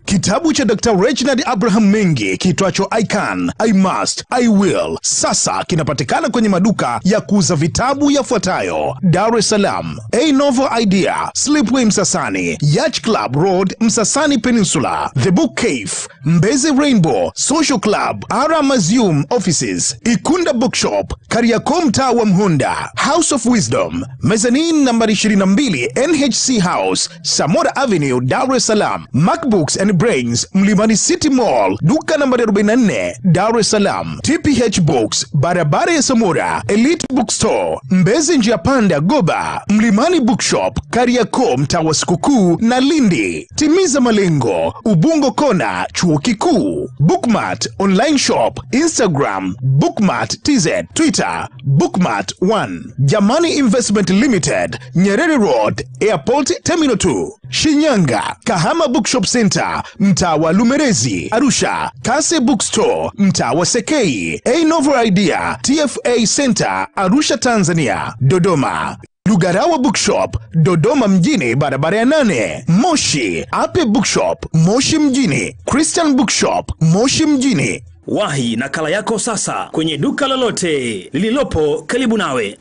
Kitabu cha Dr. Reginald Abraham Mengi kitwacho I Can, I Must, I Will sasa kinapatikana kwenye maduka ya kuuza vitabu yafuatayo: Dar es Salaam, A Novel Idea, Slipway Msasani, Yacht Club Road, Msasani Peninsula, The Book Cave, Mbezi Rainbow, Social Club, Ara Museum Offices, Ikunda Bookshop, Kariakoo mtaa wa Mhonda, House of Wisdom, Mezzanine nambari 22 NHC House, Samora Avenue, Dar es Salaam, MacBooks and Brains, Mlimani City Mall, duka nambari 44, Dar es Salaam, TPH Books, barabara ya Samora, Elite Bookstore, Mbezi njia panda Goba, Mlimani Bookshop, Kariakoo mtaa wa Sikukuu na Lindi, Timiza Malengo, Ubungo Kona, Chuo Kikuu, Bookmart Online Shop, Instagram, Bookmart TZ, Twitter, Bookmart1, Jamani Investment Limited, Nyerere Road, Airport Terminal 2, Shinyanga, Kahama Bookshop Center, mtaa wa Lumerezi, Arusha, Kase Bookstore, mtaa wa Sekei, A Novel Idea, TFA Center, Arusha Tanzania, Dodoma, Lugarawa Bookshop, Dodoma mjini, barabara ya 8, Moshi, Ape Bookshop, Moshi mjini, Christian Bookshop, Moshi mjini. Wahi nakala yako sasa kwenye duka lolote lililopo karibu nawe.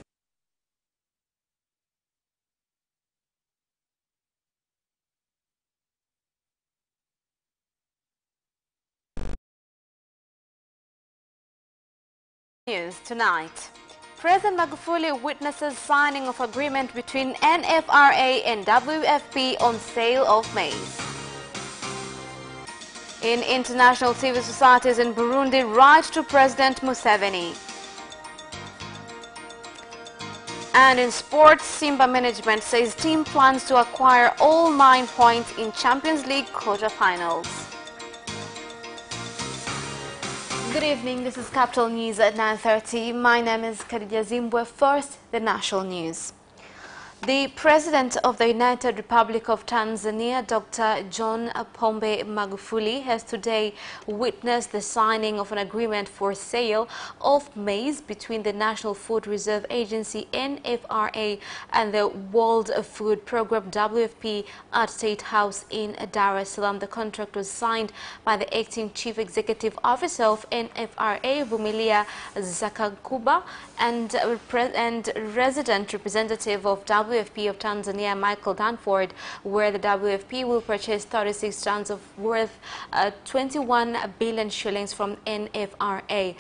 News tonight. President Magufuli witnesses signing of agreement between NFRA and WFP on sale of maize. In international civil societies in Burundi, write to President Museveni. And in sports, Simba management says team plans to acquire all 9 points in Champions League quarterfinals. Good evening, this is Capital News at 9:30. My name is Khadija Zimbwe. First, the national news. The President of the United Republic of Tanzania, Dr. John Pombe Magufuli, has today witnessed the signing of an agreement for sale of maize between the National Food Reserve Agency NFRA and the World Food Programme WFP at State House in Dar es Salaam. The contract was signed by the acting Chief Executive Officer of NFRA, Vumilia Zakakuba, and resident representative of WFP of Tanzania, Michael Danford, where the WFP will purchase 36 tons of worth 21 billion shillings from NFRA.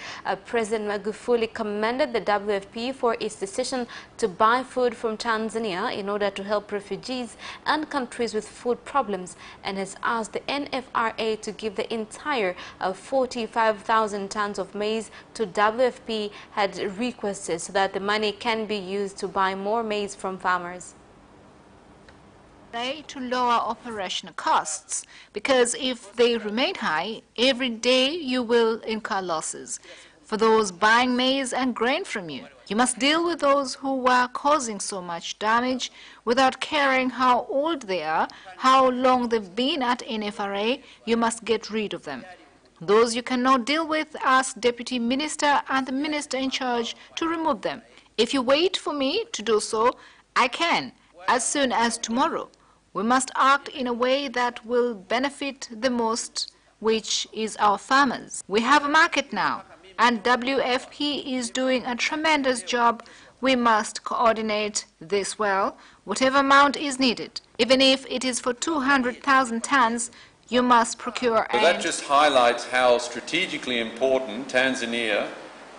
President Magufuli commended the WFP for its decision to buy food from Tanzania in order to help refugees and countries with food problems, and has asked the NFRA to give the entire 45,000 tons of maize to WFP had requested, so that the money can be used to buy more maize from farmers. To lower operational costs, because if they remain high, every day you will incur losses. For those buying maize and grain from you, you must deal with those who are causing so much damage without caring how old they are, how long they've been at NFRA. You must get rid of them. Those you cannot deal with, ask Deputy Minister and the Minister in charge to remove them. If you wait for me to do so, I can, as soon as tomorrow. We must act in a way that will benefit the most, which is our farmers. We have a market now, and WFP is doing a tremendous job. We must coordinate this well. Whatever amount is needed, even if it is for 200,000 tons, you must procure. But that just highlights how strategically important Tanzania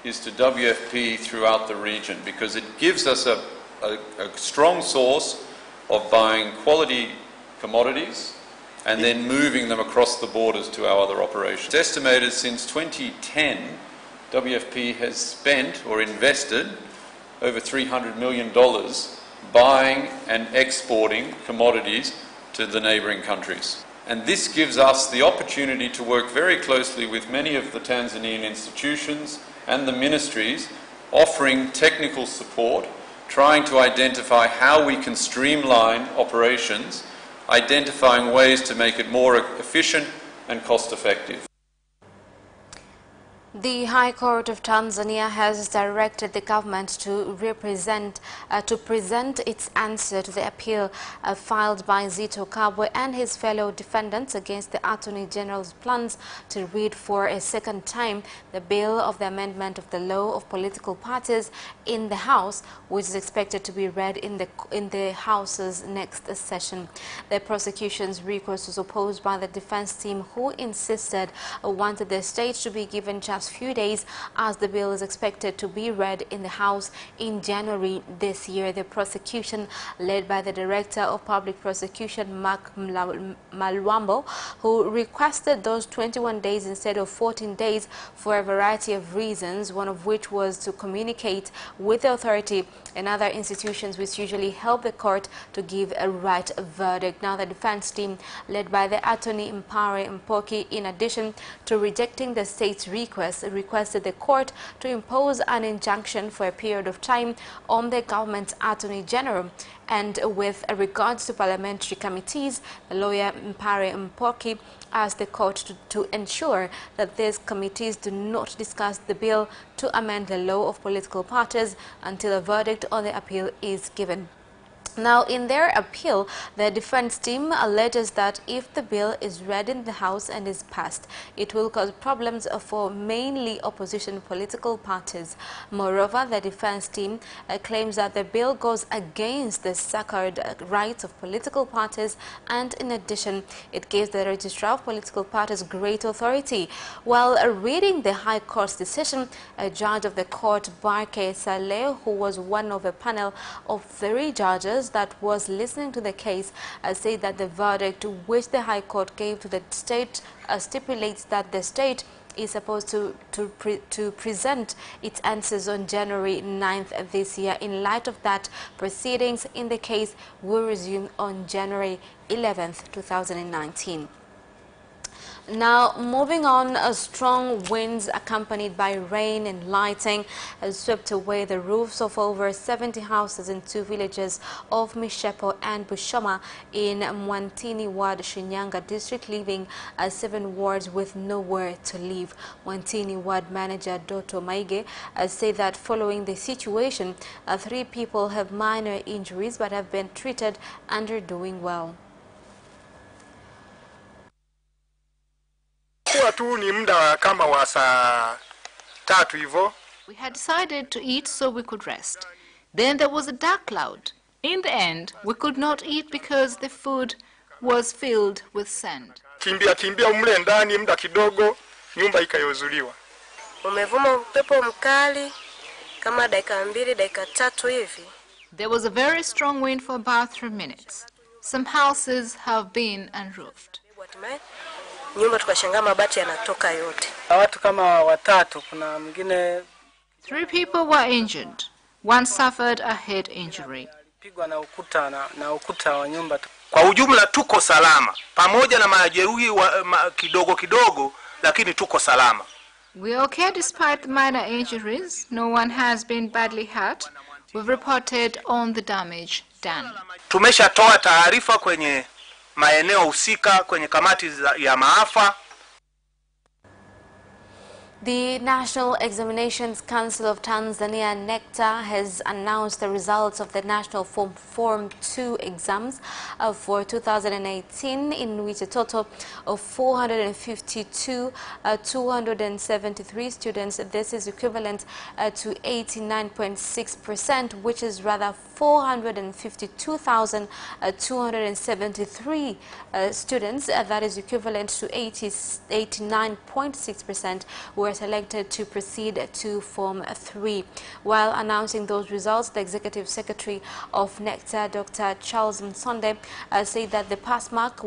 is to WFP throughout the region, because it gives us a strong source of buying quality commodities and then moving them across the borders to our other operations. It's estimated since 2010, WFP has spent or invested over $300 million buying and exporting commodities to the neighbouring countries. And this gives us the opportunity to work very closely with many of the Tanzanian institutions and the ministries, offering technical support, trying to identify how we can streamline operations, identifying ways to make it more efficient and cost-effective. The High Court of Tanzania has directed the government to present its answer to the appeal filed by Zitto Kabwe and his fellow defendants against the Attorney General's plans to read for a second time the bill of the amendment of the law of political parties in the House, which is expected to be read in the House's next session. The prosecution's request was opposed by the defense team, who insisted wanted the state to be given just few days as the bill is expected to be read in the House in January this year. The prosecution, led by the Director of Public Prosecution, Mark Malwambo, who requested those 21 days instead of 14 days for a variety of reasons, one of which was to communicate with the authority and other institutions which usually help the court to give a right verdict. Now the defense team, led by the attorney Mpare Mpoki, in addition to rejecting the state's request, requested the court to impose an injunction for a period of time on the government's attorney general. And with regards to parliamentary committees, the lawyer Mpare Mpoki asked the court to ensure that these committees do not discuss the bill to amend the law of political parties until a verdict on the appeal is given. Now, in their appeal, the defense team alleges that if the bill is read in the House and is passed, it will cause problems for mainly opposition political parties. Moreover, the defense team claims that the bill goes against the sacred rights of political parties, and in addition, it gives the registrar of political parties great authority. While reading the High Court's decision, a judge of the court, Barke Saleh, who was one of a panel of 3 judges that was listening to the case, said that the verdict which the High Court gave to the state stipulates that the state is supposed to present its answers on January 9th this year. In light of that, proceedings in the case will resume on January 11th, 2019. Now, moving on, strong winds accompanied by rain and lightning has swept away the roofs of over 70 houses in 2 villages of Mishepo and Bushoma in Mwantini Ward, Shinyanga district, leaving 7 wards with nowhere to live. Mwantini Ward manager Doto Maige said that following the situation, 3 people have minor injuries but have been treated and are doing well. We had decided to eat so we could rest. Then there was a dark cloud. In the end, we could not eat because the food was filled with sand. There was a very strong wind for about 3 minutes. Some houses have been unroofed. 3 people were injured. 1 suffered a head injury. Kwa ujumla tuko salama. Pamoja na majeruhi kidogo kidogo, lakini tuko salama. We are okay despite the minor injuries. No one has been badly hurt. We've reported on the damage done. Tumeshatoa taarifa kwenye maeneo husika kwenye kamati ya maafa. The National Examinations Council of Tanzania, NECTA, has announced the results of the National Form 2 exams for 2018, in which a total of 452,273 students, this is equivalent to 89.6%, which is rather 452,273 students, that is equivalent to 89.6%, were selected to proceed to Form 3. While announcing those results, the Executive Secretary of NECTA, Dr. Charles Msonde, said that the pass mark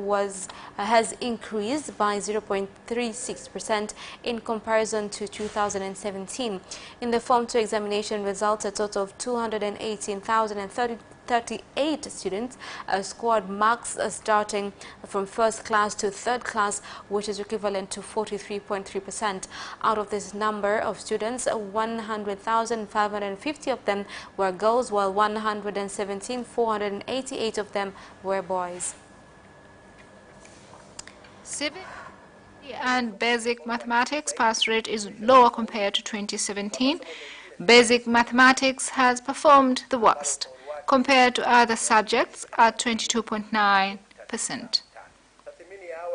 has increased by 0.36% in comparison to 2017. In the Form 2 examination results, a total of 218,038 students scored marks starting from 1st class to 3rd class, which is equivalent to 43.3%. Out of this number of students, 100,550 of them were girls, while 117,488 of them were boys. And basic mathematics pass rate is lower compared to 2017. Basic mathematics has performed the worst compared to other subjects at 22.9%.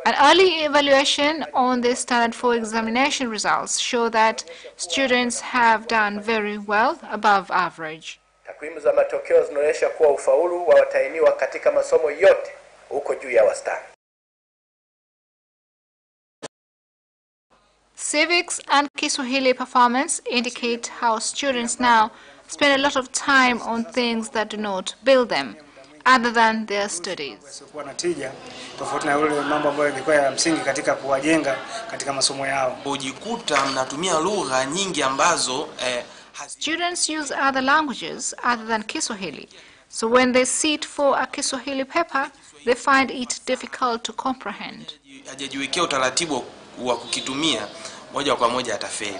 An early evaluation on the Standard 4 examination results show that students have done very well, above average. Takwimu za matokeo zinaonyesha kuwa ufaulu wa watahiniwa katika masomo yote uko juu ya wastani. Civics and Kiswahili performance indicate how students now spend a lot of time on things that do not build them, other than their studies. Tofauti na yale mambo ambayo yalikuwa ya msingi katika kuwajenga katika masomo yao. Ujikuta mnatumia lugha nyingi ambazo Students use other languages other than Kiswahili. So when they sit for a Kiswahili paper, they find it difficult to comprehend. hajajiwekea utaratibu wa kukitumia, moja kwa moja atafeli.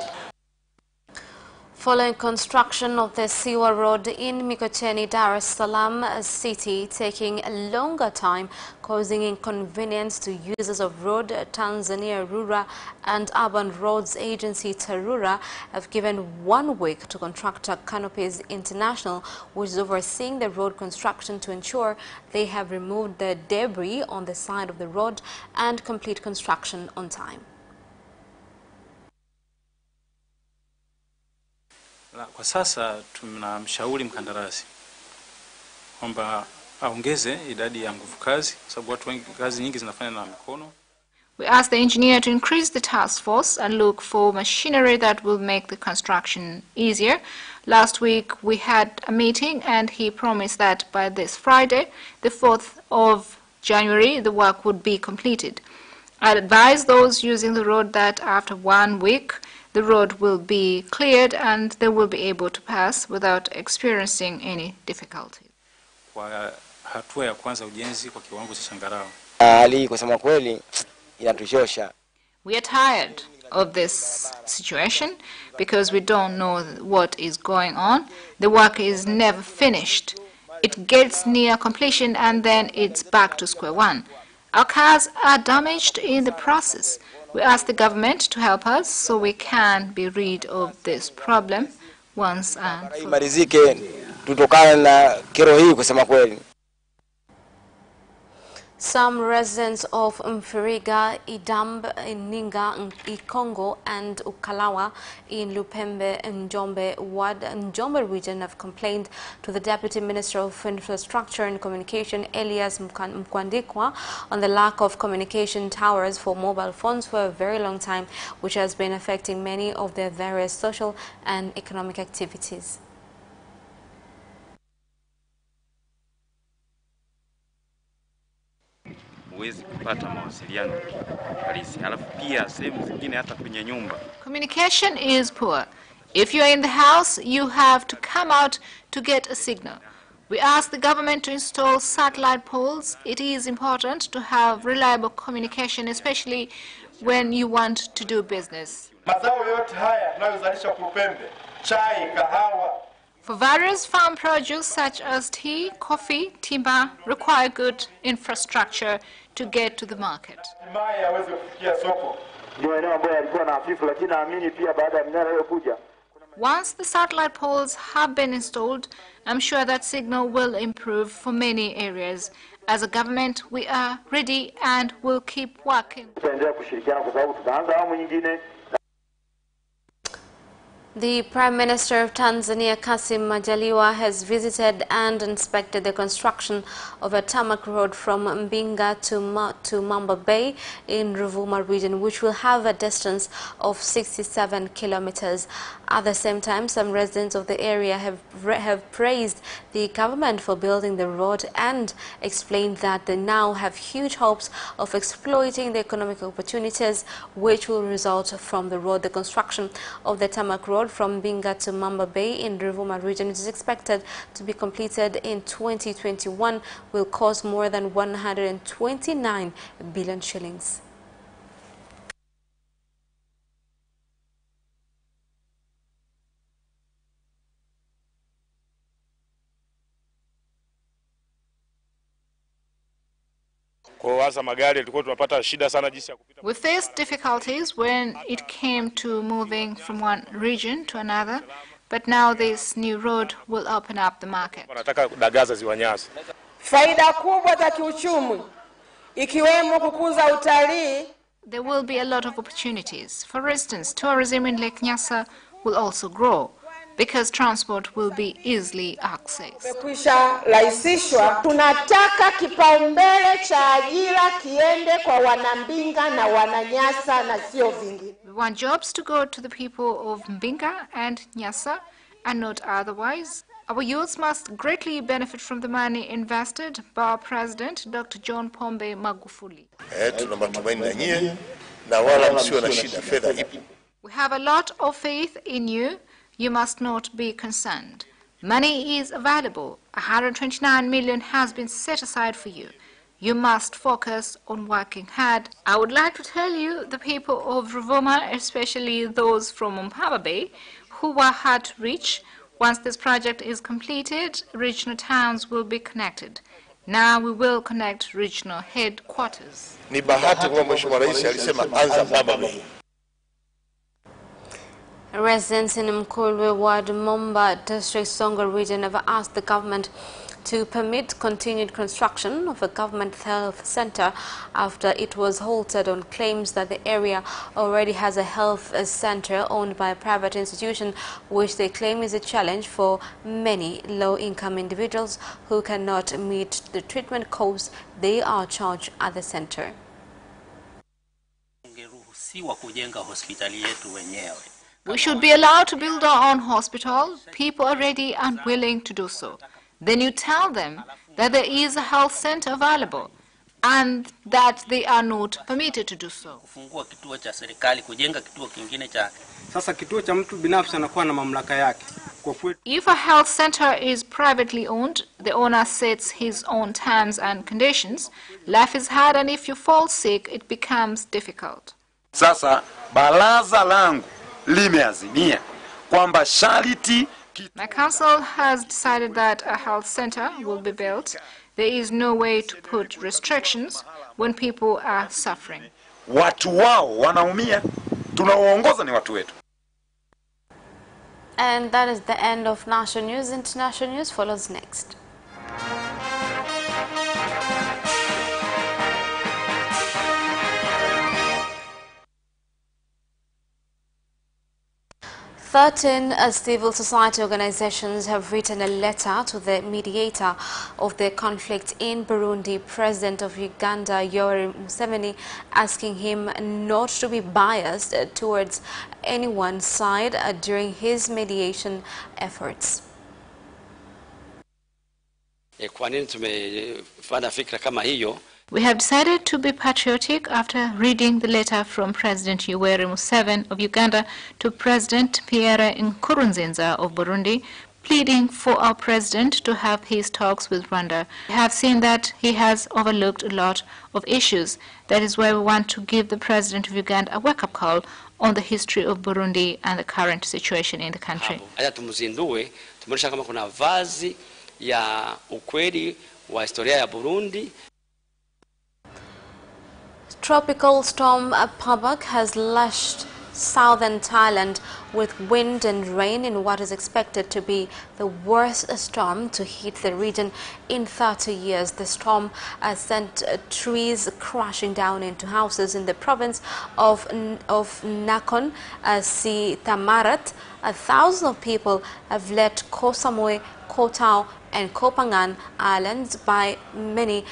Following construction of the Siwa Road in Mikocheni, Dar es Salaam city taking a longer time, causing inconvenience to users of road, Tanzania Rural and Urban Roads Agency Tarura have given 1 week to contractor Canopies International, which is overseeing the road construction, to ensure they have removed the debris on the side of the road and complete construction on time. Kwa sasa tunamshauri mkandarasi kwamba aongeze idadi ya nguvu kazi, kwa sababu watu wengi kazi nyingi zinafanya na mikono. We asked the engineer to increase the task force and look for machinery that will make the construction easier. Last week we had a meeting and he promised that by this Friday, the 4th of January, the work would be completed. I advise those using the road that after 1 week, the road will be cleared and they will be able to pass without experiencing any difficulty. Kwa hatua ya kwanza ujenzi kwa kiwango cha changarawe. Hali kusema kweli inatuchosha. We are tired of this situation because we don't know what is going on. The work is never finished. It gets near completion and then it's back to square one. Our cars are damaged in the process. We ask the government to help us so we can be rid of this problem once and for all. Imarizike tutokana na kero hii kusema kweli. Some residents of Mfiriga, Idamb, Ninga, Ikongo and Ukalawa in Lupembe and Njombe region have complained to the Deputy Minister of Infrastructure and Communication, Elias Mkwandikwa, on the lack of communication towers for mobile phones for a very long time, which has been affecting many of their various social and economic activities. Huwezi kupata mawasiliano halisi. Halafu pia sehemu zingine hata kwenye nyumba. Communication is poor. If you are in the house, you have to come out to get a signal. We ask the government to install satellite poles. It is important to have reliable communication, especially when you want to do business. Mazao yote haya tunayozalisha Lupembe, chai, kahawa. For various farm produce such as tea, coffee, timber require good infrastructure to get to the market. Once the satellite poles have been installed, I'm sure that signal will improve for many areas. As a government, we are ready and will keep working. The Prime Minister of Tanzania, Kassim Majaliwa, has visited and inspected the construction of a tarmac road from Mbinga to Mamba Bay in Ruvuma region, which will have a distance of 67 kilometers. At the same time, some residents of the area have praised the government for building the road and explained that they now have huge hopes of exploiting the economic opportunities which will result from the road. The construction of the tarmac road from Mbinga to Mamba Bay in Ruvuma region, which is expected to be completed in 2021, will cost more than 129 billion shillings. We faced difficulties when it came to moving from one region to another, but now this new road will open up the market. Faida kubwa za kiuchumi ikiwemo kukuza utalii. There will be a lot of opportunities. For instance, tourism in Lake Nyasa will also grow because transport will be easily accessed. Umekwisha rahisishwa. Tunataka kipaumbele cha ajira kiende kwa wanambinga na wananyasa na sio vingine. We want jobs to go to the people of Mbinga and Nyasa and not otherwise. Our youths must greatly benefit from the money invested by our President, Dr. John Pombe Magufuli. We have a lot of faith in you. You must not be concerned. Money is available. 129 million has been set aside for you. You must focus on working hard. I would like to tell you, the people of Ruvuma, especially those from Mpaba Bay, who were hard to reach, once this project is completed, regional towns will be connected. Now we will connect regional headquarters. Ni bahati kwa Mheshimiwa Rais alisema anza Mpaba Bay. Residents in Mkulwe Ward, Momba District, Songo region have asked the government to permit continued construction of a government health center after it was halted on claims that the area already has a health center owned by a private institution, which they claim is a challenge for many low-income individuals who cannot meet the treatment costs they are charged at the center. We should be allowed to build our own hospital. People are ready and willing to do so. Then you tell them that there is a health center available and that they are not permitted to do so. If a health center is privately owned, the owner sets his own terms and conditions. Life is hard, and if you fall sick, it becomes difficult. Sasa baraza langu limeazimia kwamba sharti. My council has decided that a health center will be built. There is no way to put restrictions when people are suffering. Watu wao wanaumia, tunaoongoza ni watu wetu. And that is the end of national news. International news follows next. Certain civil society organizations have written a letter to the mediator of the conflict in Burundi, President of Uganda, Yoweri Museveni, asking him not to be biased towards any one side during his mediation efforts. Kwa nini tumefanya fikra kama hiyo? We have decided to be patriotic after reading the letter from President Yoweri Museveni of Uganda to President Pierre Nkurunziza of Burundi, pleading for our president to have his talks with Rwanda. We have seen that he has overlooked a lot of issues. That is why we want to give the president of Uganda a wake-up call on the history of Burundi and the current situation in the country. Haya tumzindue, tumeonyesha kama kuna vazi ya ukweli wa historia ya Burundi. Tropical storm Pabak has lashed southern Thailand with wind and rain in what is expected to be the worst storm to hit the region in 30 years. The storm sent trees crashing down into houses in the province of Nakhon Si Thammarat. Thousands of people have left Koh Samui, Koh Tao and Koh Phangan islands, by many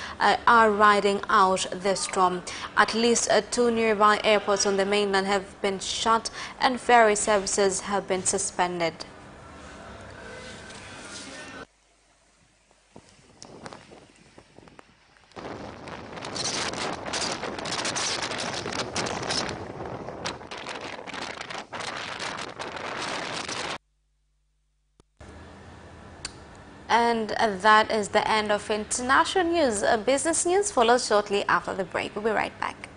are riding out the storm. At least 2 nearby airports on the mainland have been shut and ferry services have been suspended. And that is the end of international news. Business news follows shortly after the break. We'll be right back.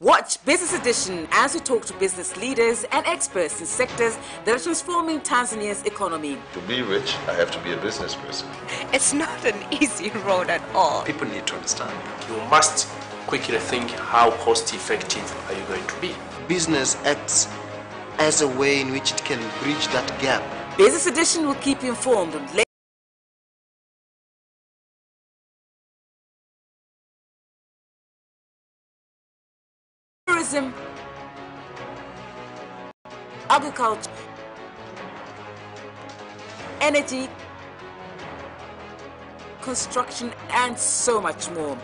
Watch Business Edition as we talk to business leaders and experts in sectors that are transforming Tanzania's economy. To be rich, I have to be a business person. It's not an easy road at all. People need to understand. You must quickly think, how cost effective are you going to be? Business acts as a way in which it can bridge that gap. Business Edition will keep you informed on tourism, agriculture, energy, construction, and so much more.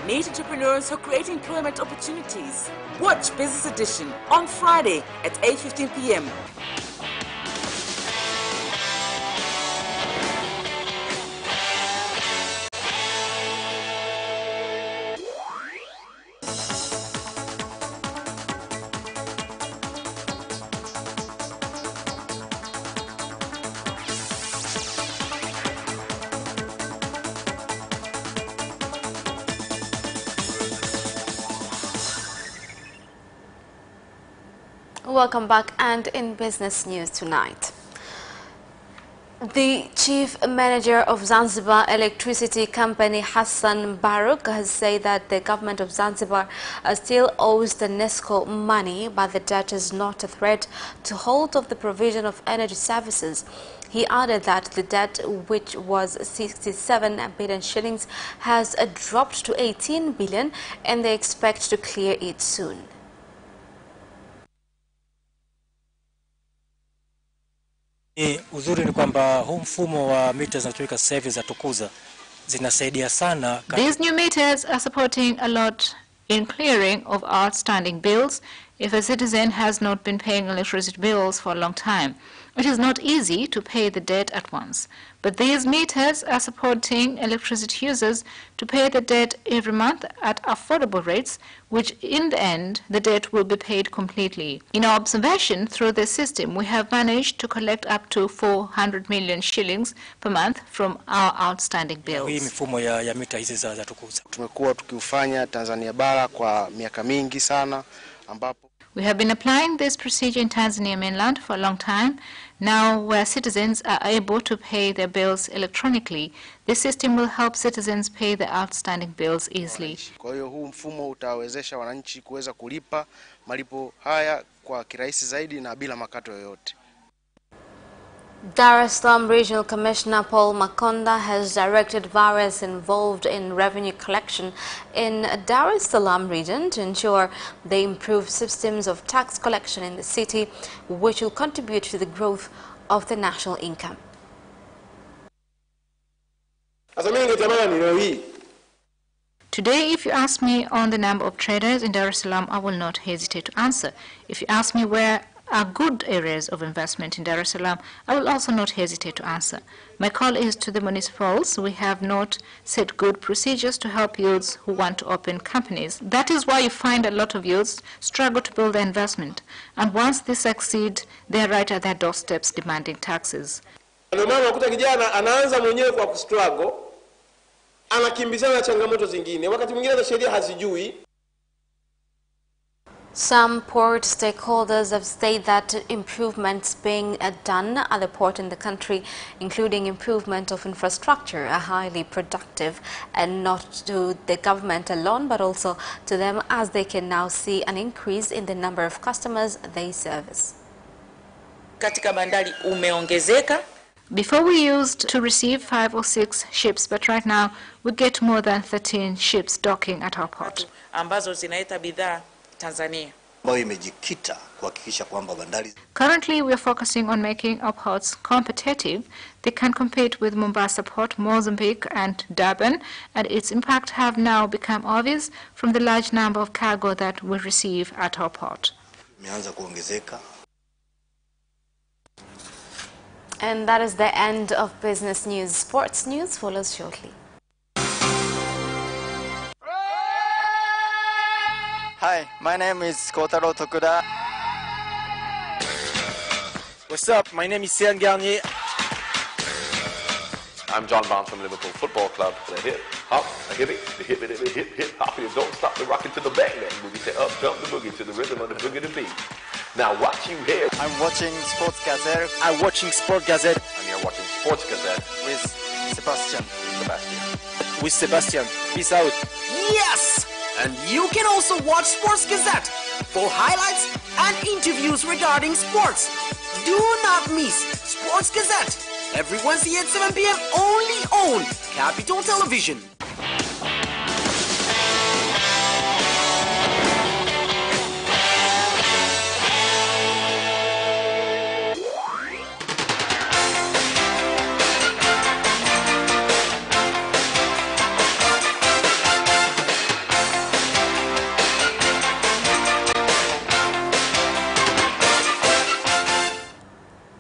Meet entrepreneurs who create employment opportunities. Watch Business Edition on Friday at 8:15 p.m. Welcome back, and in business news tonight. The chief manager of Zanzibar Electricity Company, Hassan Baruch, has said that the government of Zanzibar still owes the NESCO money, but the debt is not a threat to halt of the provision of energy services. He added that the debt, which was 67 billion shillings, has dropped to 18 billion, and they expect to clear it soon. Uzuri ni kwamba huu mfumo wa mita zinazotumika sasa hivi za tukuza zinasaidia sana. These new meters are supporting a lot in clearing of outstanding bills if a citizen has not been paying electricity bills for a long time. It is not easy to pay the debt at once, but these meters are supporting electricity users to pay the debt every month at affordable rates, which in the end, the debt will be paid completely. In our observation through this system, we have managed to collect up to 400 million shillings per month from our outstanding bills. Hii mifumo ya mita hizi za tukuza tumekuwa tukiufanya Tanzania bara kwa miaka mingi sana, ambapo we have been applying this procedure in Tanzania mainland for a long time now, where citizens are able to pay their bills electronically. This system will help citizens pay their outstanding bills easily. Kwa hiyo huu mfumo utawezesha wananchi kuweza kulipa malipo haya kwa kirahisi zaidi na bila makato yoyote. Dar es Salaam Regional Commissioner Paul Makonda has directed various involved in revenue collection in Dar es Salaam region to ensure they improve systems of tax collection in the city, which will contribute to the growth of the national income. Today, if you ask me on the number of traders in Dar es Salaam, I will not hesitate to answer. If you ask me where are good areas of investment in Dar es Salaam, I will also not hesitate to answer. My call is to the municipals. We have not set good procedures to help youths who want to open companies. That is why you find a lot of youths struggle to build their investment. And once they succeed, they are right at their doorsteps demanding taxes. Ndio maana unakuta kijana anaanza mwenyewe kwa kustruggle, anakimbizana na changamoto zingine, wakati mwingine hata sheria hazijui. Some port stakeholders have stated that improvements being done at the port in the country, including improvement of infrastructure, are highly productive, and not to the government alone, but also to them, as they can now see an increase in the number of customers they service. Katika bandari umeongezeka. Before we used to receive 5 or 6 ships, but right now we get more than 13 ships docking at our port. Ambazo zinaleta bidhaa Tanzania. Currently, we are focusing on making our ports competitive. They can compete with Mombasa Port, Mozambique, and Durban, and its impact have now become obvious from the large number of cargo that we receive at our port. And that is the end of business news. Sports news follows shortly. Hi, my name is Kotaro Tokuda. What's up? My name is Sean Garnier. I'm John Barnes from Liverpool Football Club. The hip, hop, a hippie, the hip, hop, you don't stop the rockin' to the bang, bang boogie. Say up, jump the boogie to the rhythm of the boogie to beat. Now what you hear? I'm watching Sports Gazette. I'm watching Sport Gazette. And you're watching Sports Gazette with Sebastian. With Sebastian. Peace out. Yes! And you can also watch Sports Gazette for highlights and interviews regarding sports. Do not miss Sports Gazette every Wednesday at 7 p.m. only on Capital Television.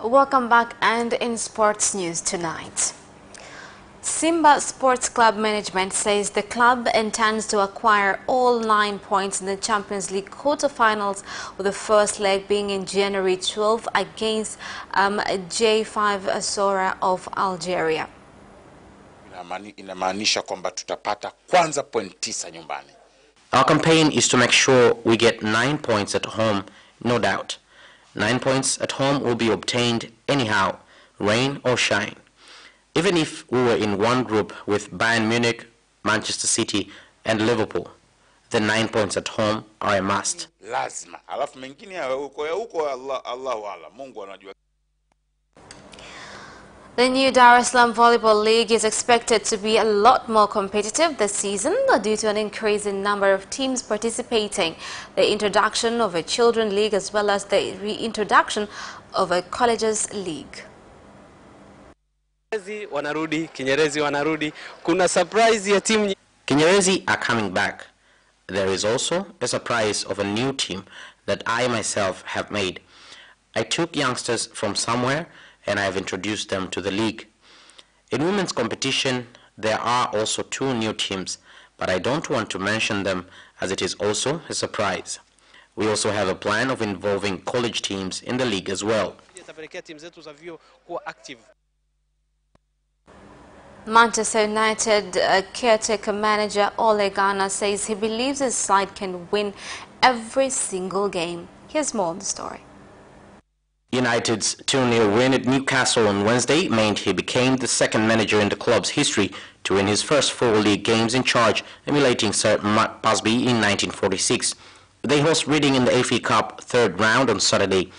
Welcome back, and in sports news tonight. Simba Sports Club management says the club intends to acquire all 9 points in the Champions League quarterfinals, with the first leg being in January 12 against J5 Sora of Algeria. Inamaanisha kwamba tutapata kwanza point 9 nyumbani. Our campaign is to make sure we get 9 points at home, no doubt. 9 points at home will be obtained anyhow, rain or shine. Even if we were in one group with Bayern Munich, Manchester City and Liverpool, the 9 points at home are a must. Lazima. Alafu mengine ya huko Allahu Allah. Mungu anajua. The new Dar es Salaam Volleyball League is expected to be a lot more competitive this season due to an increase in number of teams participating, the introduction of a children league as well as the reintroduction of a colleges league. Wanarudi, Kinyerezi wanarudi. Kuna surprise ya team. Kinyerezi are coming back. There is also a surprise of a new team that I myself have made. I took youngsters from somewhere and I have introduced them to the league. In women's competition, there are also 2 new teams, but I don't want to mention them as it is also a surprise. We also have a plan of involving college teams in the league as well. Manchester United caretaker manager Ole Gunnar says he believes his side can win every single game. Here's more on the story. United's 2-0 win at Newcastle on Wednesday meant he became the second manager in the club's history to win his first 4 league games in charge, emulating Sir Mark Busby in 1946. They host Reading in the FA Cup 3rd round on Saturday.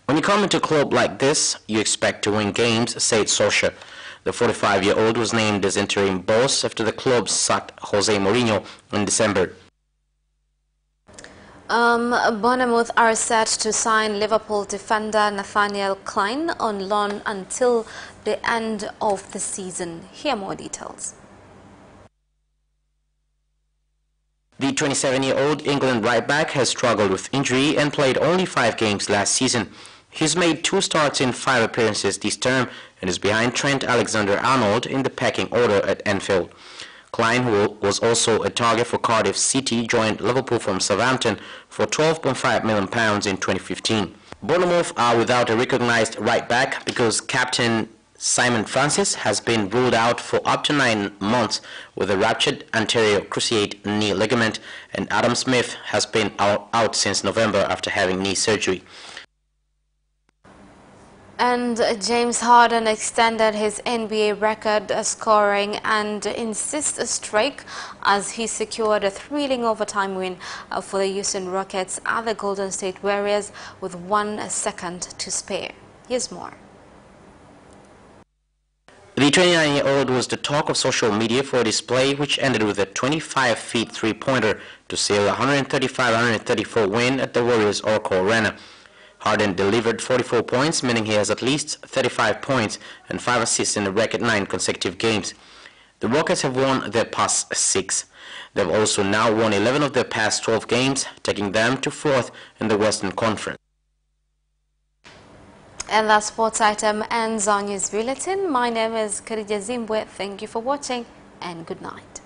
When you come into a club like this, you expect to win games, said Solskjaer. The 45-year-old was named as interim boss after the club sacked Jose Mourinho in December. Bournemouth are set to sign Liverpool defender Nathaniel Clyne on loan until the end of the season. Here more details. The 27-year-old England right-back has struggled with injury and played only 5 games last season. He's made 2 starts in 5 appearances this term and is behind Trent Alexander-Arnold in the pecking order at Anfield. Clyne, who was also a target for Cardiff City, joined Liverpool from Southampton for £12.5 million in 2015. Bournemouth are without a recognised right-back because captain Simon Francis has been ruled out for up to 9 months with a ruptured anterior cruciate knee ligament, and Adam Smith has been out since November after having knee surgery. And James Harden extended his NBA record scoring and assist streak as he secured a thrilling overtime win for the Houston Rockets at the Golden State Warriors with 1 second to spare. Here's more. The 29-year-old was the talk of social media for a display which ended with a 25-feet three-pointer to seal a 135-134 win at the Warriors' Oracle Arena. Harden delivered 44 points, meaning he has at least 35 points and 5 assists in the record 9 consecutive games. The Rockets have won their past 6. They've also now won 11 of their past 12 games, taking them to 4th in the Western Conference. And that sports item ends our news bulletin. My name is Capitaltvtz. Thank you for watching and good night.